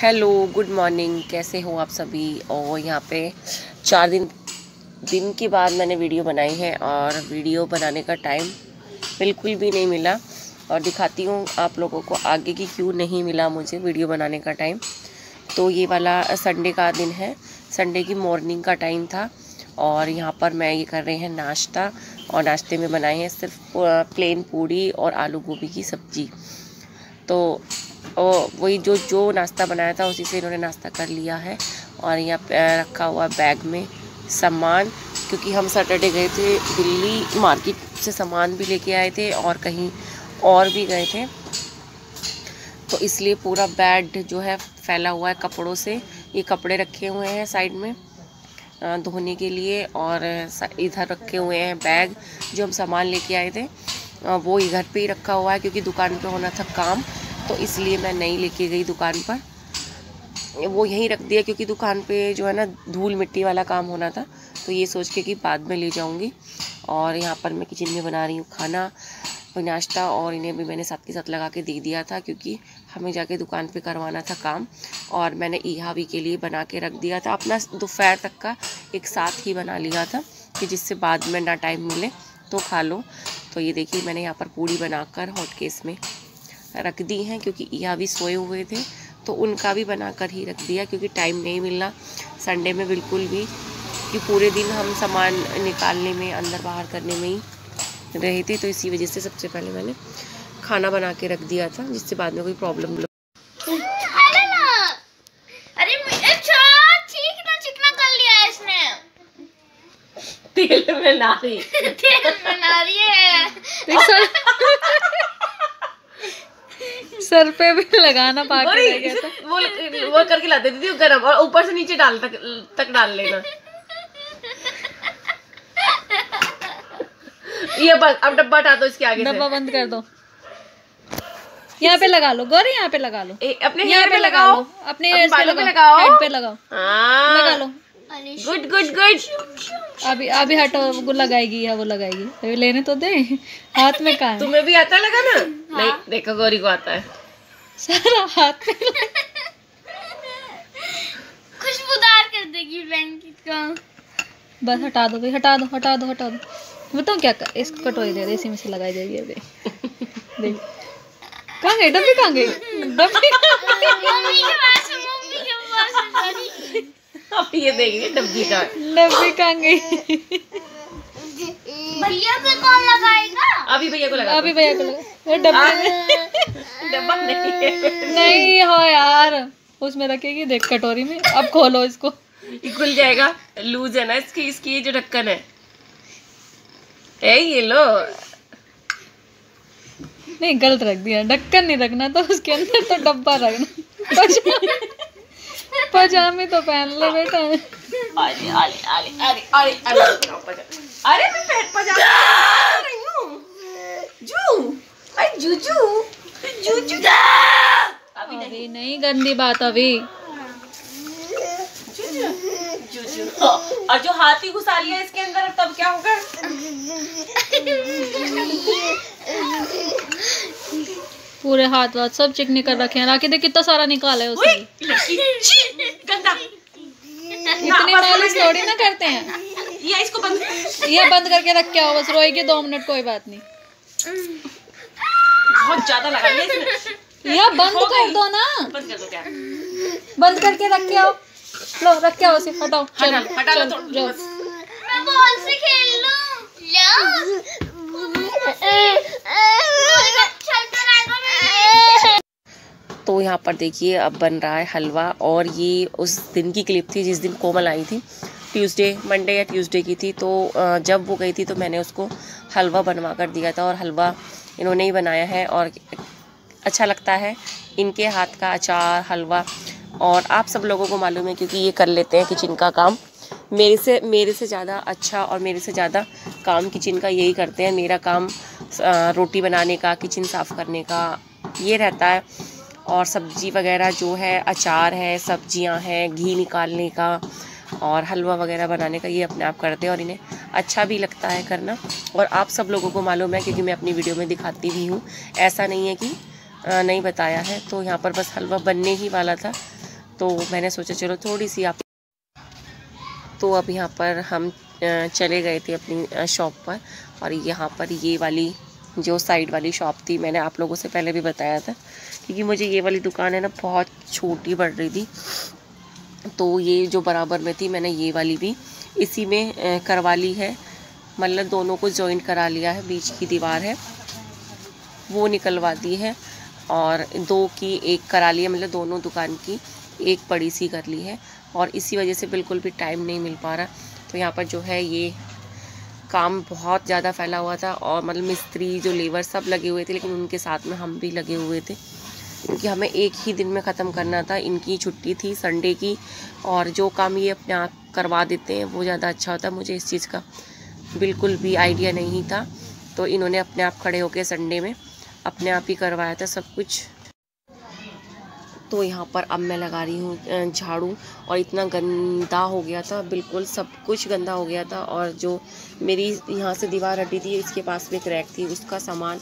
Hello, good morning. कैसे हो आप सभी। और यहाँ पे 4 दिन के बाद मैंने वीडियो बनाई है और वीडियो बनाने का टाइम बिल्कुल भी नहीं मिला। और दिखाती हूँ आप लोगों को आगे की क्यों नहीं मिला मुझे वीडियो बनाने का टाइम। तो ये वाला संडे का दिन है, संडे की मॉर्निंग का टाइम था। और यहाँ पर मैं ये कर रहे हैं नाश्ता, और नाश्ते में बनाए हैं सिर्फ प्लेन पूड़ी और आलू गोभी की सब्ज़ी। तो वही जो नाश्ता बनाया था उसी से इन्होंने नाश्ता कर लिया है। और यहाँ पे रखा हुआ बैग में सामान, क्योंकि हम सैटरडे गए थे दिल्ली, मार्केट से सामान भी लेके आए थे और कहीं और भी गए थे, तो इसलिए पूरा बेड जो है फैला हुआ है कपड़ों से। ये कपड़े रखे हुए हैं साइड में धोने के लिए, और इधर रखे हुए हैं बैग जो हम सामान लेके आए थे, वो इधर पे ही रखा हुआ है क्योंकि दुकान पे होना था काम, तो इसलिए मैं नहीं लेके गई दुकान पर, वो यहीं रख दिया क्योंकि दुकान पे जो है ना धूल मिट्टी वाला काम होना था, तो ये सोच के कि बाद में ले जाऊंगी। और यहाँ पर मैं किचन में बना रही हूँ खाना, नाश्ता, और इन्हें भी मैंने साथ के साथ लगा के दे दिया था क्योंकि हमें जाके दुकान पे करवाना था काम। और मैंने इहा भी के लिए बना के रख दिया था, अपना दोपहर तक का एक साथ ही बना लिया था कि जिससे बाद में ना टाइम मिले तो खा लो। तो ये देखिए मैंने यहाँ पर पूड़ी बनाकर हॉट केस में रख दी हैं क्योंकि इहा भी सोए हुए थे, तो उनका भी बनाकर ही रख दिया क्योंकि टाइम नहीं मिलना संडे में बिल्कुल भी, कि पूरे दिन हम सामान निकालने में अंदर बाहर करने में ही रहे थे। तो इसी वजह से सबसे पहले मैंने खाना बना के रख दिया था जिससे बाद में कोई प्रॉब्लम ना। कर लिया इसने। तेल में नारी है। सर पे भी लगाना पाके वो करके लाते थे गरम, और ऊपर से नीचे डाल तक डाल लेना। ये बस अब डब्बा हटा दो इसके आगे, डब्बा बंद कर दो। यहाँ पे लगा लो गौरी, यहाँ पे लगा लो, अपने यहाँ पे लगाओ, अपने हेयर पे लगाओ, हेड पे लगाओ, लगा लो। Good good good. अभी हटो, वो लगाएगी या वो लगाएगी, अभी लेने तो दे। हाथ में कहाँ है? तुम्हें भी आता लगा ना? हाँ। नहीं देखो गौरी को आता है सारा हाथ में। खुशबूदार कर देगी ब्लैंकेट को। बस हटा दो भाई, हटा दो हटा दो हटा दो। बताओ क्या कर, इसको कटोरी दे दे, इसी में से लगाई जाएगी अभी। देख कहाँ गई डब्बी, कहाँ गई डब्बी? अब ये देखिए डब्बी कहाँ गई? भैया को कौन लगाएगा? अभी भैया को लगा, अभी भैया को लगा। डब्बा नहीं हो यार, उसमें रखेगी देख कटोरी में। अब खोलो इसको, ये खुल जाएगा, लूज है ना इसकी जो ढक्कन है। ये लो, नहीं गलत रख दिया, ढक्कन नहीं रखना तो उसके अंदर तो डब्बा रखना। पजामे तो पहन ले बेटा। अरे अरे अरे अरे अरे अरे मैं पजामा रही हूँ। जूजू अभी नहीं गंदी बात अभी। जूजू और जो हाथी घुसा लिया इसके अंदर, तब क्या होगा? पूरे हाथ वाथ सब चिकने कर रखे हैं। राखी देख कितना सारा निकाला है उसने। गंदा, इतनी मालिश थोड़ी ना करते हैं। ये इसको ये बंद करके रख के आओ, बस रोएगी 2 मिनट, कोई बात नहीं। बहुत ज्यादा लगा लिया इसने। यह बंद कर दो ना, बंद कर दो क्या? बंद करके रख के आओ। लो रख के आओ, उसे हटाओ, हटा लो। मैं बॉल से खेल लूं। तो यहाँ पर देखिए अब बन रहा है हलवा, और ये उस दिन की क्लिप थी जिस दिन कोमल आई थी, मंडे या ट्यूसडे की थी। तो जब वो गई थी तो मैंने उसको हलवा बनवा कर दिया था, और हलवा इन्होंने ही बनाया है और अच्छा लगता है इनके हाथ का अचार हलवा। और आप सब लोगों को मालूम है क्योंकि ये कर लेते हैं किचन का काम, मेरे से ज़्यादा अच्छा और मेरे से ज़्यादा काम किचन का यही करते हैं। मेरा काम रोटी बनाने का, किचन साफ़ करने का ये रहता है, और सब्ज़ी वगैरह जो है, अचार है, सब्जियां हैं, घी निकालने का और हलवा वगैरह बनाने का, ये अपने आप करते हैं और इन्हें अच्छा भी लगता है करना। और आप सब लोगों को मालूम है क्योंकि मैं अपनी वीडियो में दिखाती भी हूँ, ऐसा नहीं है कि नहीं बताया है। तो यहाँ पर बस हलवा बनने ही वाला था, तो मैंने सोचा चलो थोड़ी सी आप। तो अब यहाँ पर हम चले गए थे अपनी शॉप पर, और यहाँ पर ये वाली जो साइड वाली शॉप थी, मैंने आप लोगों से पहले भी बताया था, क्योंकि मुझे ये वाली दुकान है ना बहुत छोटी पड़ रही थी, तो ये जो बराबर में थी मैंने ये वाली भी इसी में करवा ली है। मतलब दोनों को जॉइंट करा लिया है, बीच की दीवार है वो निकलवा दी है, और 2 की 1 करा ली है, मतलब दोनों दुकान की एक बड़ी सी कर ली है। और इसी वजह से बिल्कुल भी टाइम नहीं मिल पा रहा। तो यहाँ पर जो है ये काम बहुत ज़्यादा फैला हुआ था, और मतलब मिस्त्री जो लेबर सब लगे हुए थे, लेकिन उनके साथ में हम भी लगे हुए थे, क्योंकि हमें एक ही दिन में ख़त्म करना था। इनकी छुट्टी थी संडे की, और जो काम ये अपने आप करवा देते हैं वो ज़्यादा अच्छा होता है। मुझे इस चीज़ का बिल्कुल भी आइडिया नहीं था, तो इन्होंने अपने आप खड़े होकर संडे में अपने आप ही करवाया था सब कुछ। तो यहाँ पर अब मैं लगा रही हूँ झाड़ू, और इतना गंदा हो गया था, बिल्कुल सब कुछ गंदा हो गया था। और जो मेरी यहाँ से दीवार हटी थी, इसके पास में क्रैक थी, उसका सामान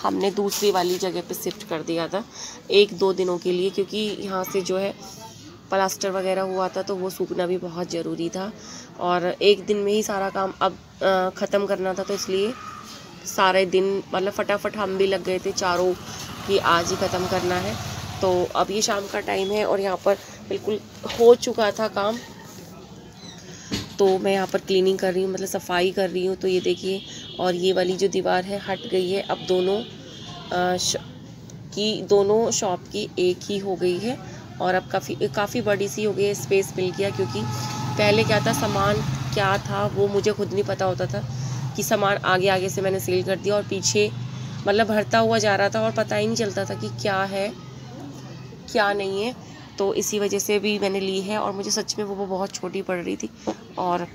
हमने दूसरी वाली जगह पे शिफ्ट कर दिया था 1-2 दिनों के लिए, क्योंकि यहाँ से जो है प्लास्टर वगैरह हुआ था, तो वो सूखना भी बहुत ज़रूरी था, और एक दिन में ही सारा काम अब ख़त्म करना था, तो इसलिए सारे दिन मतलब फटाफट हम भी लग गए थे चारों कि आज ही ख़त्म करना है। तो अब ये शाम का टाइम है, और यहाँ पर बिल्कुल हो चुका था काम, तो मैं यहाँ पर क्लीनिंग कर रही हूँ, मतलब सफाई कर रही हूँ। तो ये देखिए, और ये वाली जो दीवार है हट गई है, अब दोनों शॉप की एक ही हो गई है, और अब काफ़ी बड़ी सी हो गई है, स्पेस मिल गया। क्योंकि पहले क्या था, सामान क्या था वो मुझे खुद नहीं पता होता था, कि सामान आगे से मैंने सेल कर दिया, और पीछे मतलब भरता हुआ जा रहा था, और पता ही नहीं चलता था कि क्या है क्या नहीं है। तो इसी वजह से भी मैंने ली है, और मुझे सच में वो बहुत छोटी पड़ रही थी, और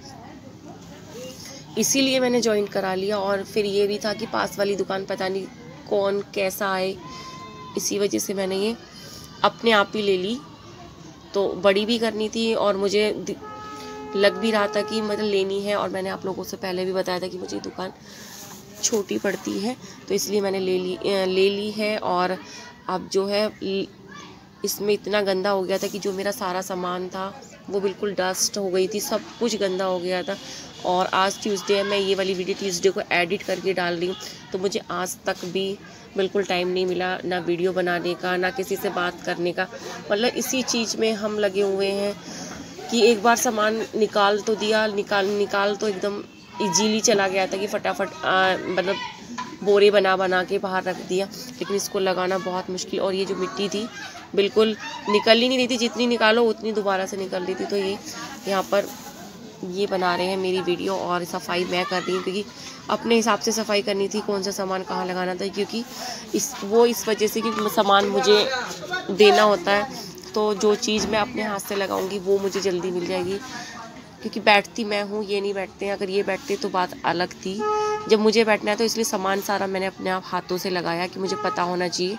इसीलिए मैंने जॉइन करा लिया। और फिर ये भी था कि पास वाली दुकान पता नहीं कौन कैसा आए, इसी वजह से मैंने ये अपने आप ही ले ली। तो बड़ी भी करनी थी, और मुझे लग भी रहा था कि मतलब लेनी है, और मैंने आप लोगों से पहले भी बताया था कि मुझे दुकान छोटी पड़ती है, तो इसलिए मैंने ले ली है। और अब जो है इसमें इतना गंदा हो गया था कि जो मेरा सारा सामान था वो बिल्कुल डस्ट हो गई थी, सब कुछ गंदा हो गया था। और आज ट्यूसडे है, मैं ये वाली वीडियो ट्यूसडे को एडिट करके डाल रही हूँ, तो मुझे आज तक भी बिल्कुल टाइम नहीं मिला, ना वीडियो बनाने का, ना किसी से बात करने का। मतलब इसी चीज़ में हम लगे हुए हैं कि एक बार सामान निकाल तो दिया, निकाल तो एकदम इजीली चला गया था कि फटाफट मतलब बोरे बना के बाहर रख दिया, लेकिन इसको लगाना बहुत मुश्किल। और ये जो मिट्टी थी बिल्कुल निकल ही नहीं रही थी, जितनी निकालो उतनी दोबारा से निकल रही थी। तो ये यहाँ पर ये बना रहे हैं मेरी वीडियो, और सफाई मैं कर रही हूँ, क्योंकि अपने हिसाब से सफाई करनी थी, कौन सा सामान कहाँ लगाना था, क्योंकि इस वजह से कि सामान मुझे देना होता है, तो जो चीज़ मैं अपने हाथ से लगाऊंगी वो मुझे जल्दी मिल जाएगी, क्योंकि बैठती मैं हूँ, ये नहीं बैठते हैं। अगर ये बैठते तो बात अलग थी, जब मुझे बैठना है तो इसलिए सामान सारा मैंने अपने आप हाथों से लगाया, कि मुझे पता होना चाहिए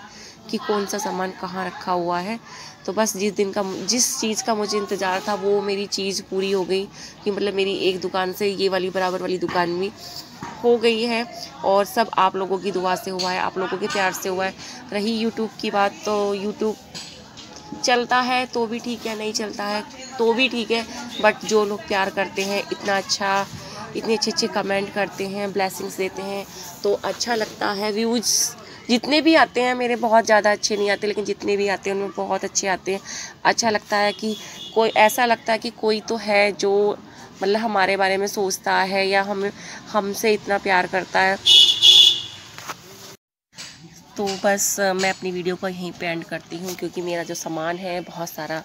कि कौन सा सामान कहाँ रखा हुआ है। तो बस जिस चीज़ का मुझे इंतज़ार था वो मेरी चीज़ पूरी हो गई, कि मतलब मेरी एक दुकान से ये वाली बराबर वाली दुकान भी हो गई है, और सब आप लोगों की दुआ से हुआ है, आप लोगों के प्यार से हुआ है। रही यूट्यूब की बात, तो यूट्यूब चलता है तो भी ठीक है, नहीं चलता है तो भी ठीक है, बट जो लोग प्यार करते हैं, इतने अच्छे कमेंट करते हैं, ब्लेसिंग्स देते हैं, तो अच्छा लगता है। व्यूज़ जितने भी आते हैं मेरे बहुत ज़्यादा अच्छे नहीं आते, लेकिन जितने भी आते हैं उनमें बहुत अच्छे आते हैं। अच्छा लगता है कि ऐसा लगता है कि कोई तो है जो मतलब हमारे बारे में सोचता है, या हमसे इतना प्यार करता है। तो बस मैं अपनी वीडियो को यहीं पे एंड करती हूँ, क्योंकि मेरा जो सामान है बहुत सारा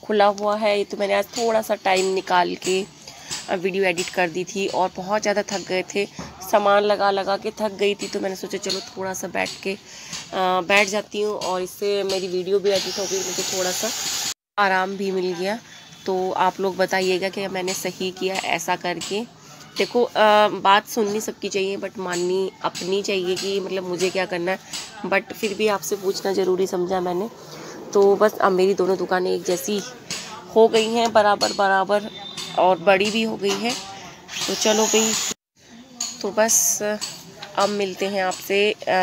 खुला हुआ है। तो मैंने आज थोड़ा सा टाइम निकाल के वीडियो एडिट कर दी थी, और बहुत ज़्यादा थक गए थे, सामान लगा के थक गई थी। तो मैंने सोचा चलो थोड़ा सा बैठ जाती हूँ, और इससे मेरी वीडियो भी एडिट हो गई, मुझे थोड़ा सा आराम भी मिल गया। तो आप लोग बताइएगा कि मैंने सही किया ऐसा करके। देखो बात सुननी सबकी चाहिए, बट माननी अपनी चाहिए कि मतलब मुझे क्या करना है, बट फिर भी आपसे पूछना ज़रूरी समझा मैंने। तो बस अब मेरी दोनों दुकानें एक जैसी हो गई हैं, बराबर, और बड़ी भी हो गई है। तो चलो भाई, तो बस अब मिलते हैं आपसे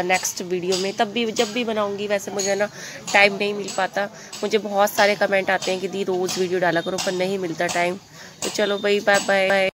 नेक्स्ट वीडियो में। तब भी जब भी बनाऊंगी, वैसे मुझे ना टाइम नहीं मिल पाता। मुझे बहुत सारे कमेंट आते हैं कि दी रोज़ वीडियो डाला करो, पर नहीं मिलता टाइम। तो चलो भाई, बाय बाय।